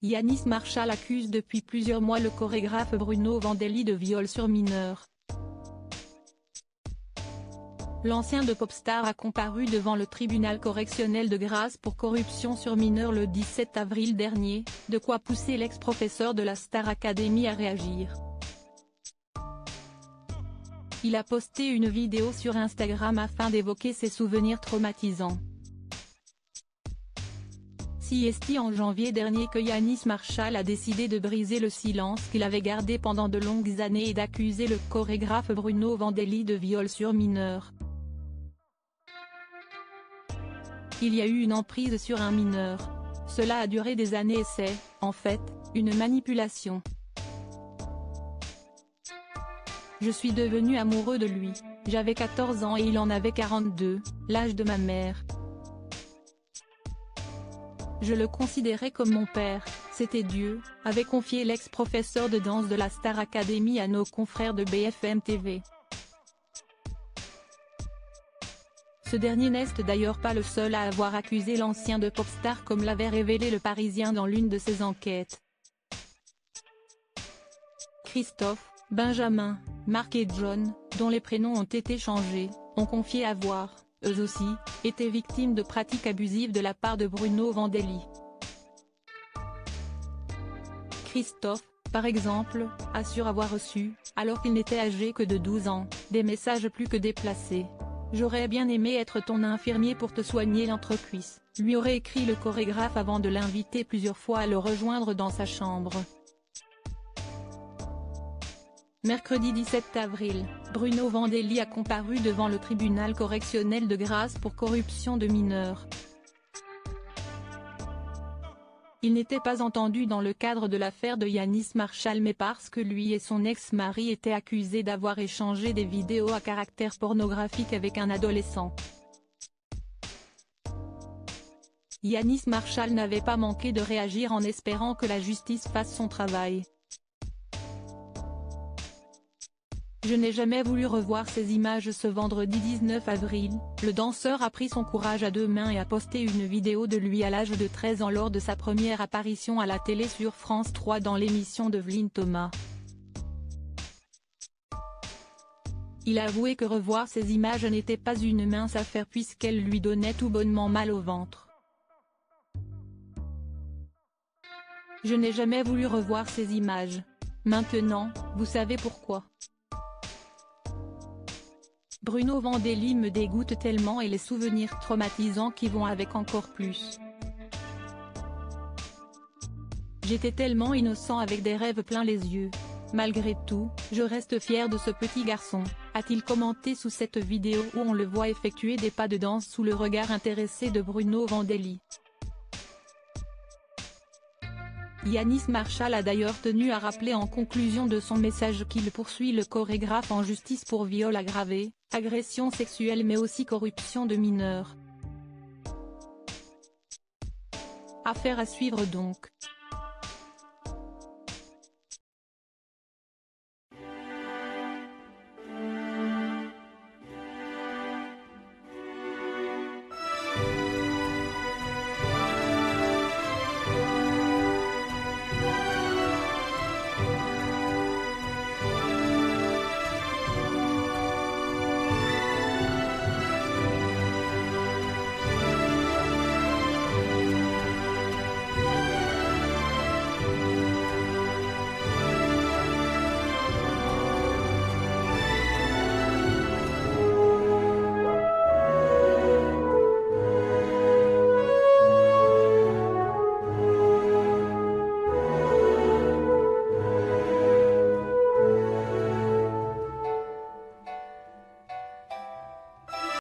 Yanis Marshall accuse depuis plusieurs mois le chorégraphe Bruno Vandelli de viol sur mineur. L'ancien de Popstar a comparu devant le tribunal correctionnel de Grasse pour corruption sur mineur le 17 avril dernier, de quoi pousser l'ex-professeur de la Star Academy à réagir. Il a posté une vidéo sur Instagram afin d'évoquer ses souvenirs traumatisants. C'est en janvier dernier que Yanis Marshall a décidé de briser le silence qu'il avait gardé pendant de longues années et d'accuser le chorégraphe Bruno Vandelli de viol sur mineur. Il y a eu une emprise sur un mineur. Cela a duré des années et c'est, en fait, une manipulation. Je suis devenu amoureux de lui, j'avais 14 ans et il en avait 42, l'âge de ma mère. Je le considérais comme mon père, c'était Dieu, avait confié l'ex-professeur de danse de la Star Academy à nos confrères de BFM TV. Ce dernier n'est d'ailleurs pas le seul à avoir accusé l'ancien de Popstar comme l'avait révélé Le Parisien dans l'une de ses enquêtes. Christophe, Benjamin, Marc et John, dont les prénoms ont été changés, ont confié avoir, eux aussi, été victimes de pratiques abusives de la part de Bruno Vandelli. Christophe, par exemple, assure avoir reçu, alors qu'il n'était âgé que de 12 ans, des messages plus que déplacés. « J'aurais bien aimé être ton infirmier pour te soigner l'entrecuisse », lui aurait écrit le chorégraphe avant de l'inviter plusieurs fois à le rejoindre dans sa chambre. Mercredi 17 avril, Bruno Vandelli a comparu devant le tribunal correctionnel de Grasse pour corruption de mineurs. Il n'était pas entendu dans le cadre de l'affaire de Yanis Marshall mais parce que lui et son ex-mari étaient accusés d'avoir échangé des vidéos à caractère pornographique avec un adolescent. Yanis Marshall n'avait pas manqué de réagir en espérant que la justice fasse son travail. Je n'ai jamais voulu revoir ces images. Ce vendredi 19 avril, le danseur a pris son courage à deux mains et a posté une vidéo de lui à l'âge de 13 ans lors de sa première apparition à la télé sur France 3 dans l'émission d'Evelyne Thomas. Il a avoué que revoir ces images n'était pas une mince affaire puisqu'elles lui donnaient tout bonnement mal au ventre. Je n'ai jamais voulu revoir ces images. Maintenant, vous savez pourquoi. Bruno Vandelli me dégoûte tellement et les souvenirs traumatisants qui vont avec encore plus. J'étais tellement innocent avec des rêves plein les yeux. Malgré tout, je reste fier de ce petit garçon, a-t-il commenté sous cette vidéo où on le voit effectuer des pas de danse sous le regard intéressé de Bruno Vandelli. Yanis Marshall a d'ailleurs tenu à rappeler en conclusion de son message qu'il poursuit le chorégraphe en justice pour viol aggravé, agression sexuelle mais aussi corruption de mineurs. Affaire à suivre donc.